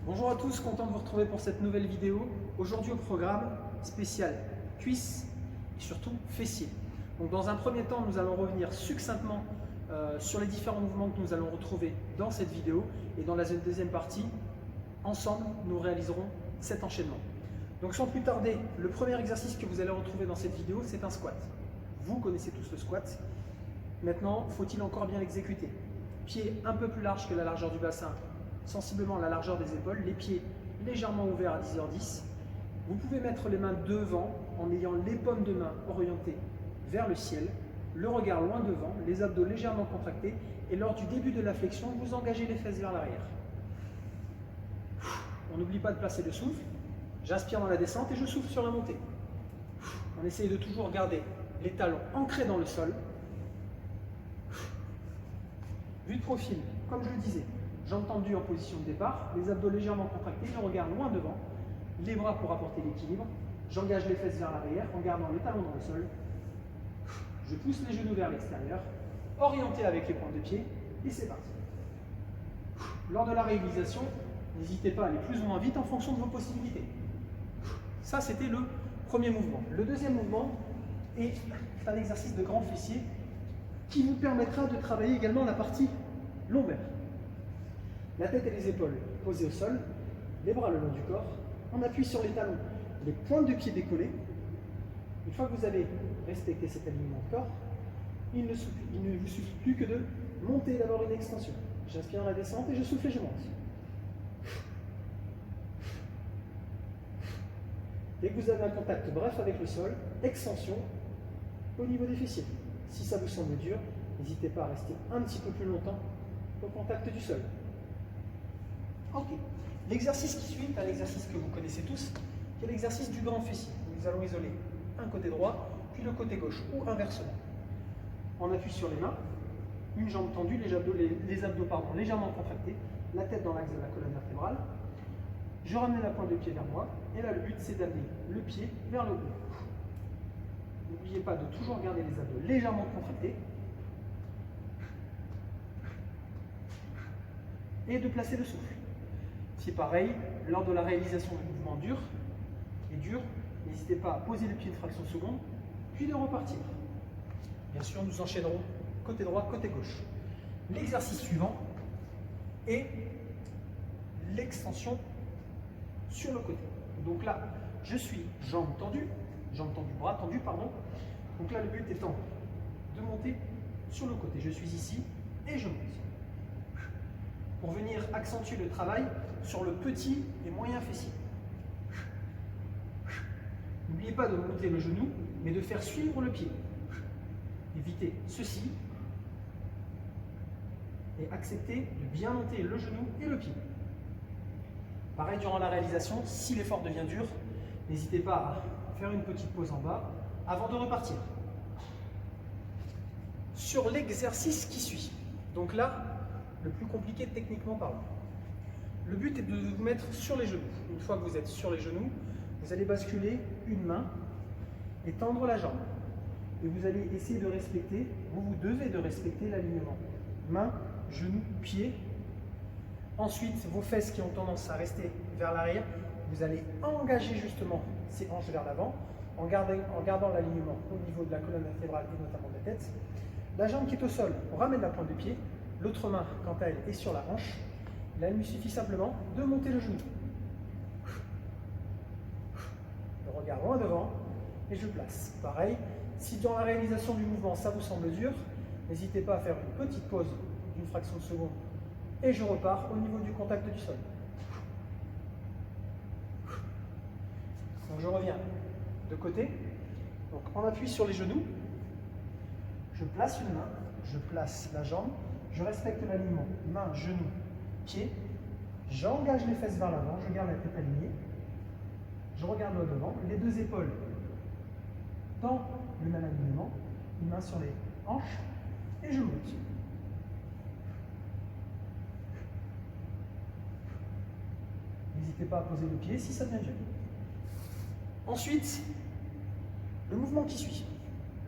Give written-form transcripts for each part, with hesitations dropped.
Bonjour à tous, content de vous retrouver pour cette nouvelle vidéo. Aujourd'hui au programme spécial cuisses et surtout fessiers. Donc dans un premier temps, nous allons revenir succinctement sur les différents mouvements que nous allons retrouver dans cette vidéo. Et dans la deuxième partie, ensemble, nous réaliserons cet enchaînement. Donc sans plus tarder, le premier exercice que vous allez retrouver dans cette vidéo, c'est un squat. Vous connaissez tous le squat. Maintenant, faut-il encore bien l'exécuter? Pieds un peu plus larges que la largeur du bassin, sensiblement la largeur des épaules, les pieds légèrement ouverts à 10h10. Vous pouvez mettre les mains devant en ayant les paumes de main orientées vers le ciel, le regard loin devant, les abdos légèrement contractés et lors du début de la flexion, vous engagez les fesses vers l'arrière. On n'oublie pas de placer le souffle. J'inspire dans la descente et je souffle sur la montée. On essaye de toujours garder les talons ancrés dans le sol. Vue de profil, comme je le disais, jambes tendues en position de départ, les abdos légèrement contractés, le regard loin devant, les bras pour apporter l'équilibre. J'engage les fesses vers l'arrière en gardant les talons dans le sol. Je pousse les genoux vers l'extérieur, orienté avec les pointes de pied, et c'est parti. Lors de la réalisation, n'hésitez pas à aller plus ou moins vite en fonction de vos possibilités. Ça, c'était le premier mouvement. Le deuxième mouvement est un exercice de grand fessier qui vous permettra de travailler également la partie lombaire. La tête et les épaules posées au sol, les bras le long du corps, on appuie sur les talons, les pointes de pied décollées. Une fois que vous avez respecté cet alignement de corps, il ne vous suffit plus que de monter d'abord une extension. J'inspire dans la descente et je souffle et je monte. Dès que vous avez un contact bref avec le sol, extension au niveau des fessiers. Si ça vous semble dur, n'hésitez pas à rester un petit peu plus longtemps au contact du sol. Ok. L'exercice qui suit est un exercice que vous connaissez tous, qui est l'exercice du grand fessier. Nous allons isoler un côté droit, puis le côté gauche, ou inversement. On appuie sur les mains, une jambe tendue, les abdos légèrement contractés, la tête dans l'axe de la colonne vertébrale. Je ramène la pointe de pied vers moi, et là le but c'est d'amener le pied vers le haut. N'oubliez pas de toujours garder les abdos légèrement contractés et de placer le souffle. C'est pareil, lors de la réalisation de mouvements durs, n'hésitez pas à poser le pied une fraction de seconde, puis de repartir. Bien sûr, nous enchaînerons côté droit, côté gauche. L'exercice suivant est l'extension sur le côté. Donc là, je suis jambes tendues, bras tendus, pardon. Donc là, le but étant de monter sur le côté. Je suis ici et je monte. Pour venir accentuer le travail sur le petit et moyen fessier. N'oubliez pas de monter le genou, mais de faire suivre le pied. Évitez ceci et acceptez de bien monter le genou et le pied. Pareil, durant la réalisation, si l'effort devient dur, n'hésitez pas à faire une petite pause en bas avant de repartir. Sur l'exercice qui suit, donc là, le plus compliqué techniquement parlant. Le but est de vous mettre sur les genoux. Une fois que vous êtes sur les genoux, vous allez basculer une main et tendre la jambe. Et vous allez essayer de respecter, vous devez de respecter l'alignement. Main, genou, pied. Ensuite, vos fesses qui ont tendance à rester vers l'arrière, vous allez engager justement ces hanches vers l'avant en gardant l'alignement au niveau de la colonne vertébrale et notamment de la tête. La jambe qui est au sol, on ramène la pointe de pied. L'autre main, quant à elle, est sur la hanche. Là, il me suffit simplement de monter le genou. Le regard loin devant et je place. Pareil, si dans la réalisation du mouvement, ça vous semble dur, n'hésitez pas à faire une petite pause d'une fraction de seconde et je repars au niveau du contact du sol. Donc je reviens de côté. Donc on appuie sur les genoux. Je place une main, je place la jambe. Je respecte l'alignement, main, genou, pied. J'engage les fesses vers l'avant, je garde la tête alignée. Je regarde le devant, les deux épaules dans le même alignement, une main sur les hanches et je monte. N'hésitez pas à poser le pied si ça devient dur. Ensuite, le mouvement qui suit.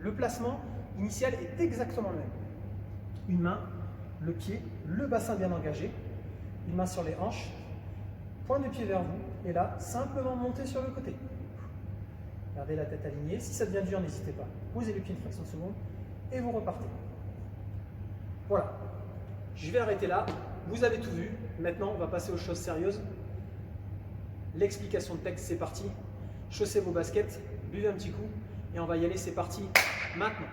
Le placement initial est exactement le même. Une main, le pied, le bassin bien engagé, une main sur les hanches, Point de pied vers vous, et là, simplement montez sur le côté. Gardez la tête alignée. Si ça devient dur, n'hésitez pas. Posez les pieds une fraction de seconde, et vous repartez. Voilà. Je vais arrêter là. Vous avez tout vu. Maintenant, on va passer aux choses sérieuses. L'explication de texte, c'est parti. Chaussez vos baskets, buvez un petit coup, et on va y aller, c'est parti, maintenant.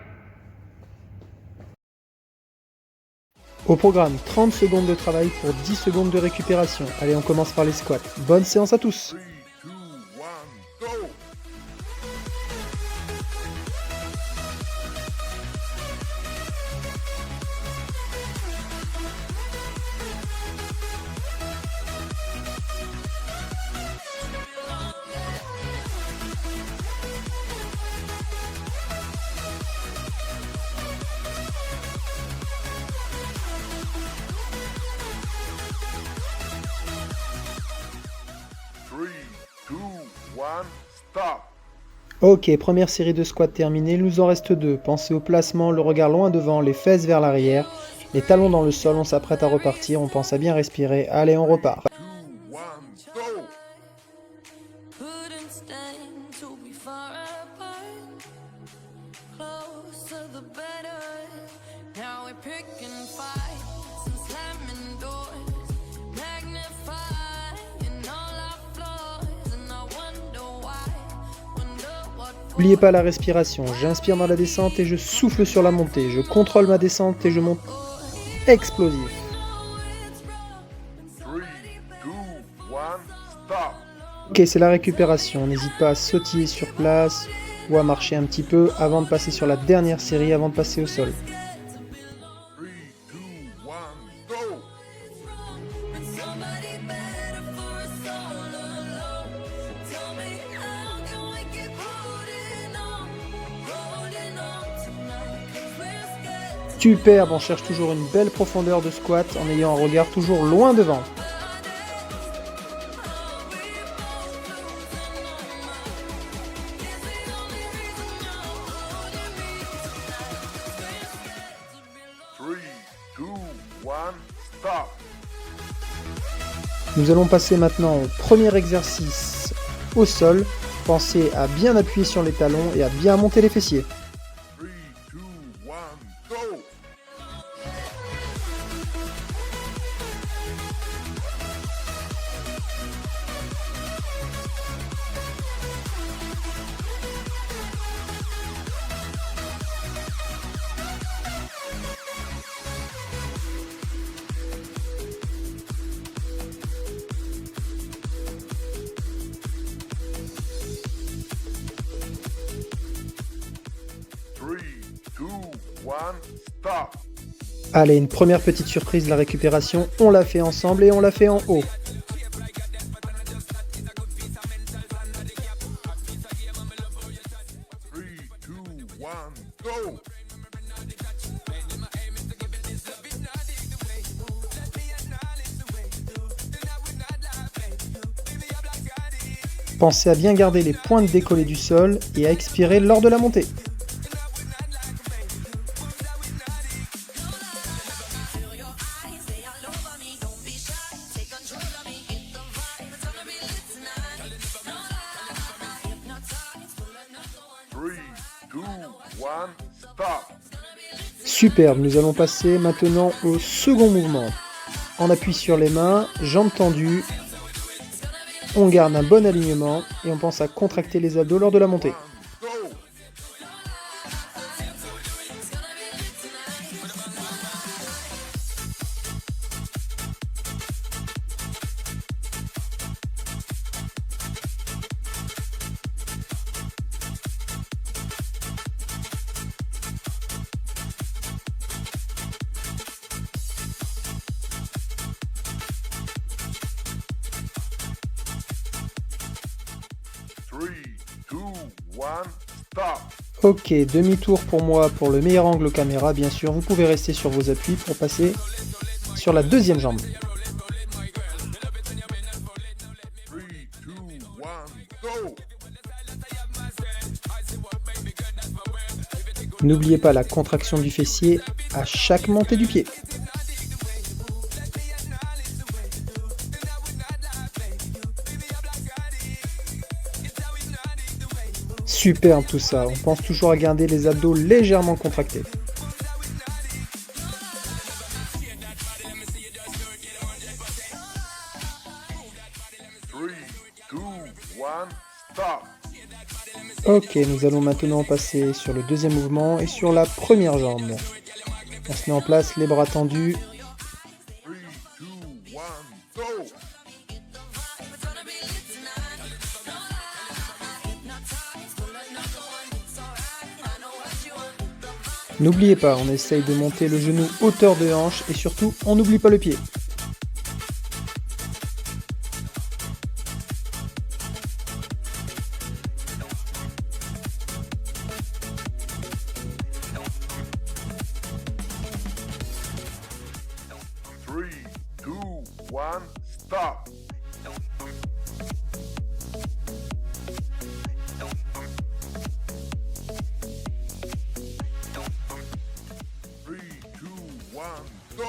Au programme, 30 secondes de travail pour 10 secondes de récupération. Allez, on commence par les squats. Bonne séance à tous. 3, 2, 1, go! Three, two, one, stop! Ok, première série de squats terminée, il nous en reste 2. Pensez au placement, le regard loin devant, les fesses vers l'arrière, les talons dans le sol, on s'apprête à repartir, on pense à bien respirer. Allez, on repart. 2, 1, go! Couldn't stand to be far apart. Closer the better. Now we're picking fights and slamming doors. Magnifying all our flaws. And I wonder why. Wonder what for. N'oubliez pas la respiration, j'inspire dans la descente et je souffle sur la montée. Je contrôle ma descente et je monte explosif. 3, 2, 1, stop! Ok, c'est la récupération. N'hésite pas à sautiller sur place ou à marcher un petit peu avant de passer sur la dernière série, avant de passer au sol. 3, 2, 1, go! And somebody better for us all alone. Tell me how can we keep holding on tonight? 'Cause we're scared. Superbe, on cherche toujours une belle profondeur de squat en ayant un regard toujours loin devant. Three, two, one, stop! Nous allons passer maintenant au premier exercice au sol. Pensez à bien appuyer sur les talons et à bien monter les fessiers. 3, 2, 1, go! Three, two, one, stop! Allez, une première petite surprise, la récupération. On l'a fait ensemble et on l'a fait en haut. Three, two, one, go! Pensez à bien garder les pointes décollées du sol et à expirer lors de la montée. Three, two, one, stop! Superbe, nous allons passer maintenant au second mouvement. On appuie sur les mains, jambes tendues. On garde un bon alignement et on pense à contracter les abdos lors de la montée. Go! Three, two, one, stop! Ok, demi-tour pour moi pour le meilleur angle caméra, bien sûr. Vous pouvez rester sur vos appuis pour passer sur la deuxième jambe. Three, two, one, go! N'oubliez pas la contraction du fessier à chaque montée du pied. Superbe tout ça, on pense toujours à garder les abdos légèrement contractés. Three, two, one, stop. Ok, nous allons maintenant passer sur le deuxième mouvement et sur la première jambe. On se met en place, les bras tendus. 3, 2, 1, go. N'oubliez pas, on essaye de monter le genou hauteur de hanche et surtout, on n'oublie pas le pied. Three, two, one, stop. Three, two, one, go.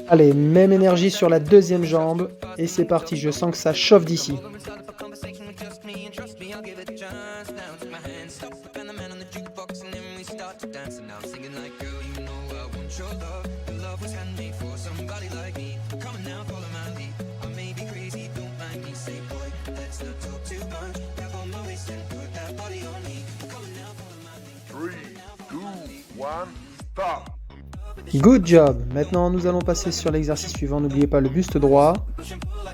Allez, même énergie sur la deuxième jambe et c'est parti, je sens que ça chauffe d'ici. Three, two, one, stop. Good job. Maintenant, nous allons passer sur l'exercice suivant. N'oubliez pas le buste droit,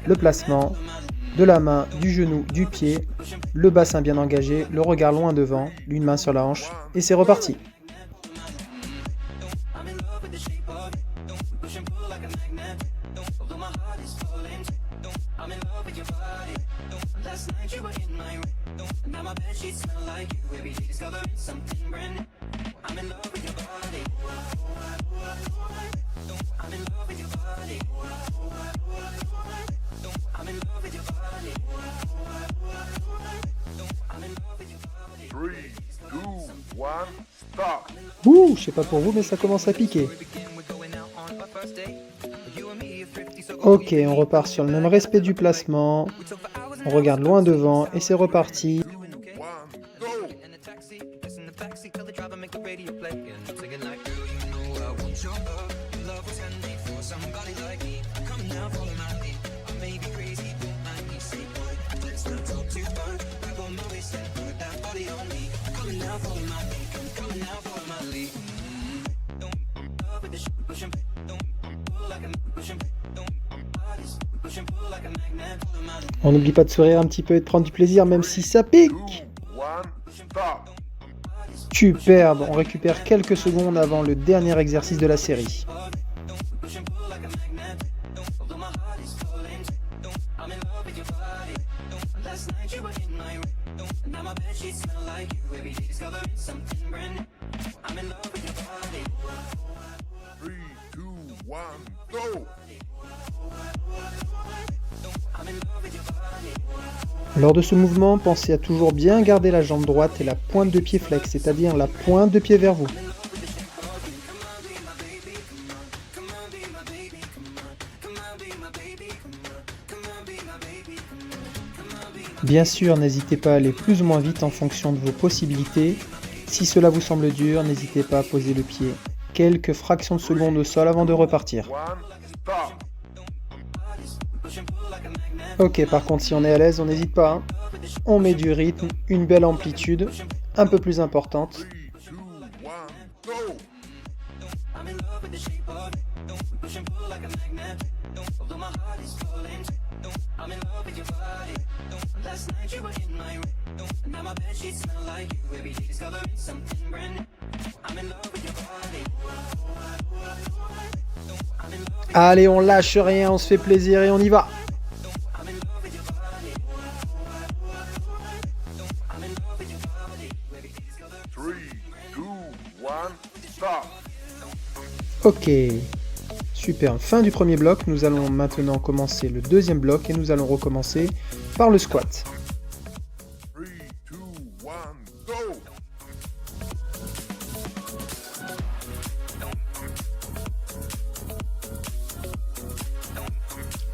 le placement de la main, du genou, du pied, le bassin bien engagé, le regard loin devant, une main sur la hanche et c'est reparti. Three, two, one, stop. Ouh, je sais pas pour vous, mais ça commence à piquer. Ok, on repart sur le même respect du placement. On regarde loin devant et c'est reparti. One, go. On n'oublie pas de sourire un petit peu et de prendre du plaisir même si ça pique. 2, 1, stop. Superbe, on récupère quelques secondes avant le dernier exercice de la série. Three, two, one, go. Lors de ce mouvement, pensez à toujours bien garder la jambe droite et la pointe de pied flex, c'est-à-dire la pointe de pied vers vous. Bien sûr, n'hésitez pas à aller plus ou moins vite en fonction de vos possibilités. Si cela vous semble dur, n'hésitez pas à poser le pied quelques fractions de seconde au sol avant de repartir. One, stop. Ok, par contre, si on est à l'aise, on n'hésite pas. Hein. On met du rythme, une belle amplitude, un peu plus importante. 3, 2, 1, go. Allez, on lâche rien, on se fait plaisir et on y va. Three, two, one, stop. Ok, super. Fin du premier bloc, nous allons maintenant commencer le deuxième bloc et nous allons recommencer par le squat. 3, 2, 1, go.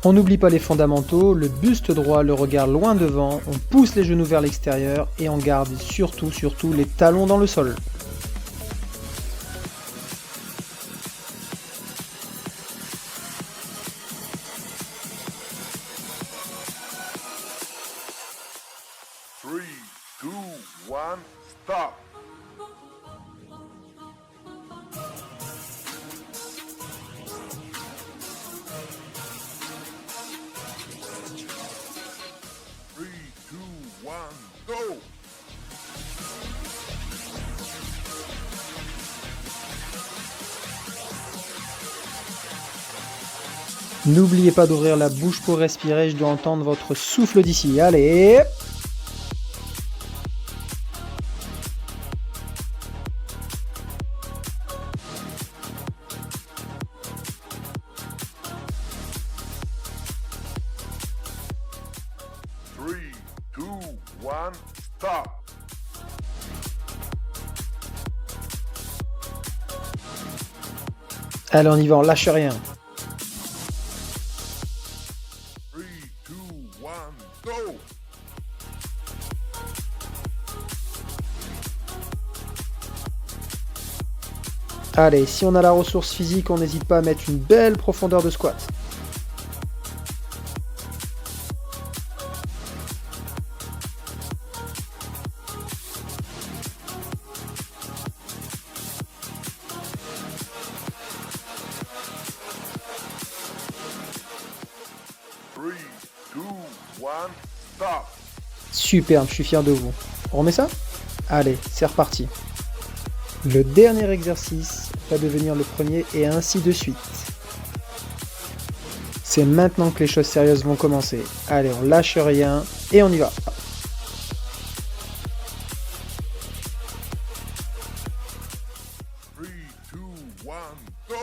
On n'oublie pas les fondamentaux, le buste droit, le regard loin devant, on pousse les genoux vers l'extérieur et on garde surtout les talons dans le sol. Three, two, one, stop. Three, two, one, go. N'oubliez pas d'ouvrir la bouche pour respirer, je dois entendre votre souffle d'ici. Allez! Three, two, one, stop. Allez, on y va, on lâche rien. Three, two, one, go. Allez, si on a la ressource physique, on n'hésite pas à mettre une belle profondeur de squat. Three, two, one, stop. Superbe, je suis fier de vous. On remet ça? Allez, c'est reparti. Le dernier exercice va devenir le premier et ainsi de suite. C'est maintenant que les choses sérieuses vont commencer. Allez, on lâche rien et on y va. Three, two, one, go.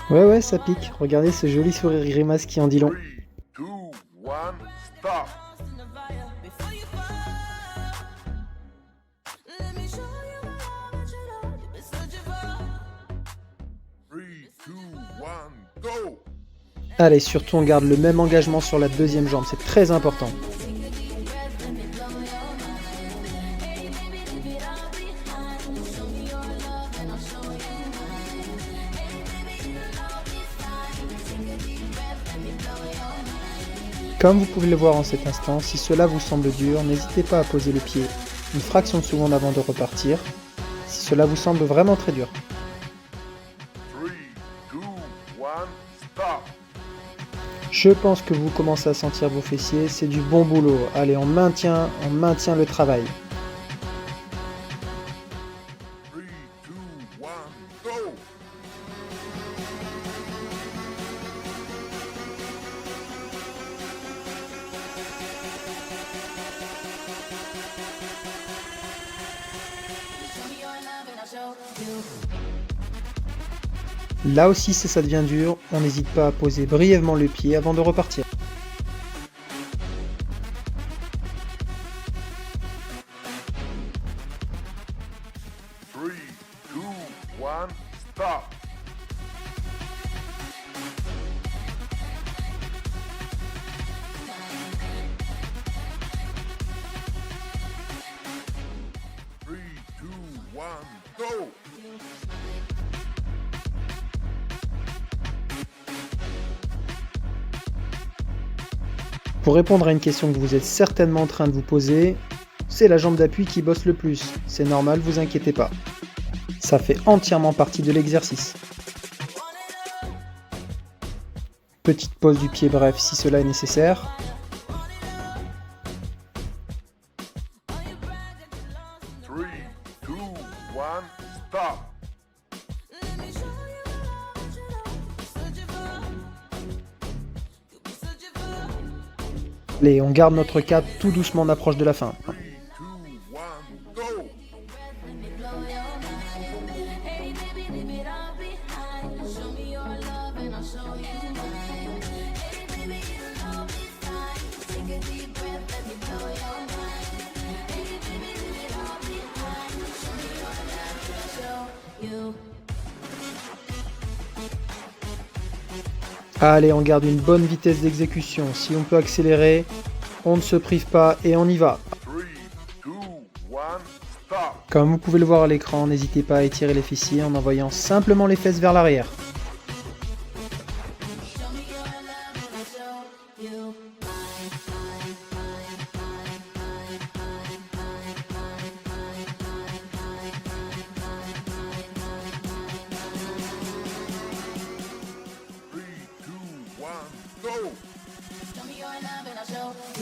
Ouais, ça pique. Regardez ce joli sourire grimace qui en dit long. Three, two, one, stop. Before you fall, let me show you my love, you've been searching for. Three, two, one, go. Allez, surtout on garde le même engagement sur la deuxième jambe, c'est très important. Comme vous pouvez le voir en cet instant, si cela vous semble dur, n'hésitez pas à poser le pied une fraction de seconde avant de repartir, si cela vous semble vraiment très dur. Three, two, one, stop. Je pense que vous commencez à sentir vos fessiers, c'est du bon boulot. Allez, on maintient le travail. Three, two, one, go. Là aussi, si ça devient dur, on n'hésite pas à poser brièvement le pied avant de repartir. Three, two, one, stop. Three, two, one, go. Pour répondre à une question que vous êtes certainement en train de vous poser, c'est la jambe d'appui qui bosse le plus. C'est normal, vous inquiétez pas. Ça fait entièrement partie de l'exercice. Petite pause du pied bref si cela est nécessaire. Three, two, one, stop. Allez, on garde notre cap, tout doucement on approche de la fin. Three, two, one, Allez, on garde une bonne vitesse d'exécution. Si on peut accélérer, on ne se prive pas et on y va. 3, 2, 1, stop. Comme vous pouvez le voir à l'écran, n'hésitez pas à étirer les fessiers en envoyant simplement les fesses vers l'arrière.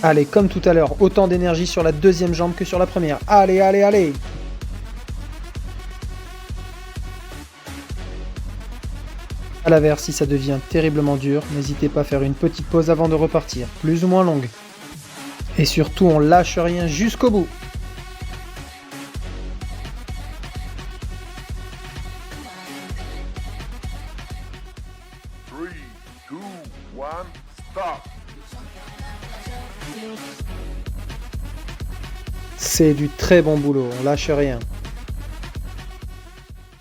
Allez, comme tout à l'heure, autant d'énergie sur la deuxième jambe que sur la première. Allez, allez, allez! À l'inverse, si ça devient terriblement dur, n'hésitez pas à faire une petite pause avant de repartir, plus ou moins longue. Et surtout, on lâche rien jusqu'au bout. Three, two, one, stop. C'est du très bon boulot, on lâche rien.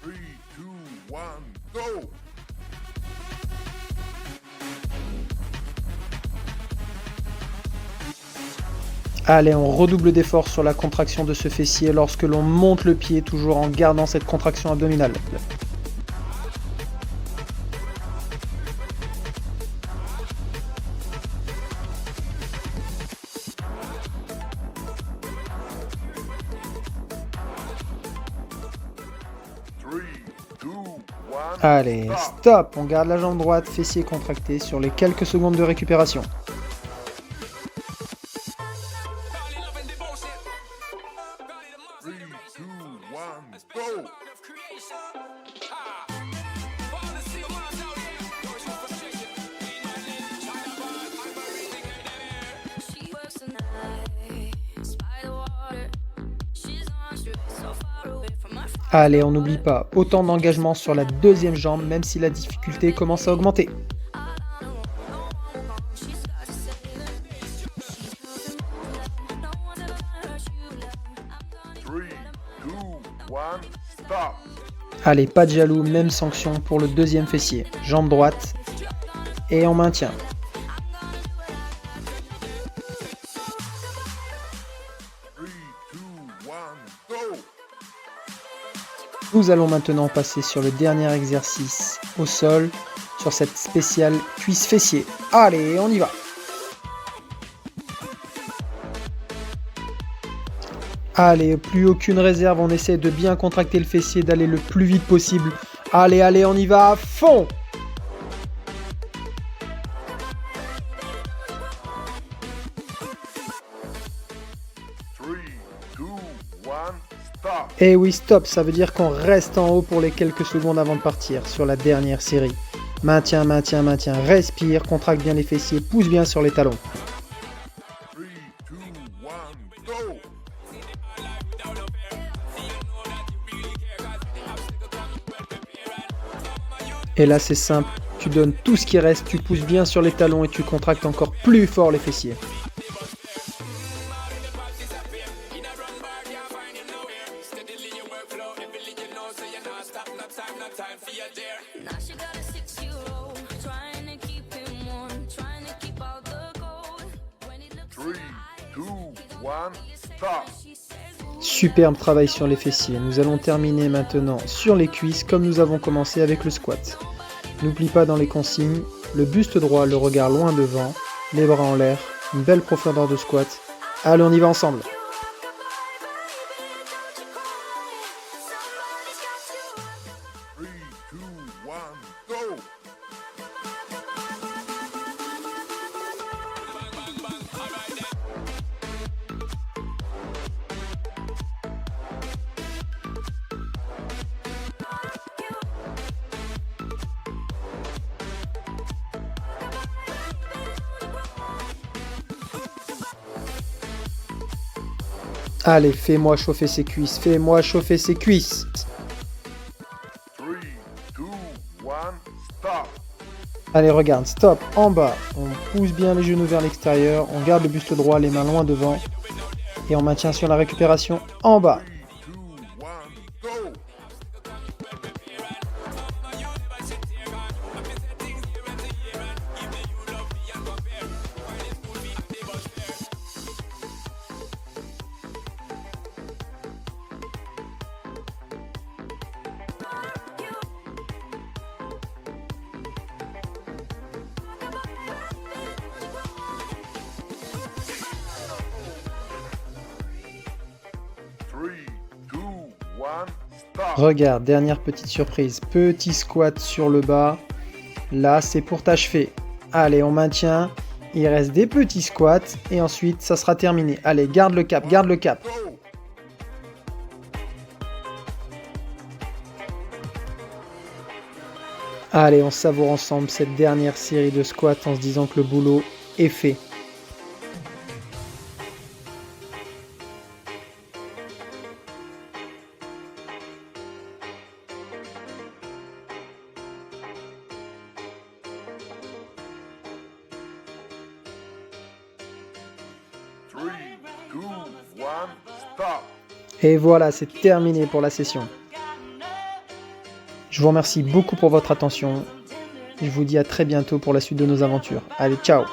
3, 2, 1, go. Allez, on redouble d'efforts sur la contraction de ce fessier lorsque l'on monte le pied, toujours en gardant cette contraction abdominale. Allez, stop! On garde la jambe droite, fessier contracté sur les quelques secondes de récupération. Allez, on n'oublie pas, autant d'engagement sur la deuxième jambe, même si la difficulté commence à augmenter. Allez, pas de jaloux, même sanction pour le deuxième fessier. Jambe droite, et on maintient. Nous allons maintenant passer sur le dernier exercice au sol, sur cette spéciale cuisse fessier. Allez, on y va! Allez, plus aucune réserve, on essaie de bien contracter le fessier, d'aller le plus vite possible. Allez, allez, on y va à fond! Et oui, stop, ça veut dire qu'on reste en haut pour les quelques secondes avant de partir sur la dernière série. Maintien, maintien, maintien, respire, contracte bien les fessiers, pousse bien sur les talons. 3, 2, 1, go! Et là c'est simple, tu donnes tout ce qui reste, tu pousses bien sur les talons et tu contractes encore plus fort les fessiers. Superbe travail sur les fessiers. Nous allons terminer maintenant sur les cuisses comme nous avons commencé avec le squat. N'oublie pas dans les consignes, le buste droit, le regard loin devant, les bras en l'air, une belle profondeur de squat. Allez, on y va ensemble. Allez, fais-moi chauffer ses cuisses, fais-moi chauffer ses cuisses. 3, 2, 1, stop. Allez, regarde, stop, en bas. On pousse bien les genoux vers l'extérieur, on garde le buste droit, les mains loin devant. Et on maintient sur la récupération en bas. 3, 2, 1, go! one, stop. Regarde, dernière petite surprise. Petit squat sur le bas. Là, c'est pour t'achever. Allez, on maintient. Il reste des petits squats et ensuite, ça sera terminé. Allez, garde le cap, garde le cap. Go. Allez, on savoure ensemble cette dernière série de squats en se disant que le boulot est fait. Three, two, one, stop. Et voilà, c'est terminé pour la session. Je vous remercie beaucoup pour votre attention. Je vous dis à très bientôt pour la suite de nos aventures. Allez, ciao!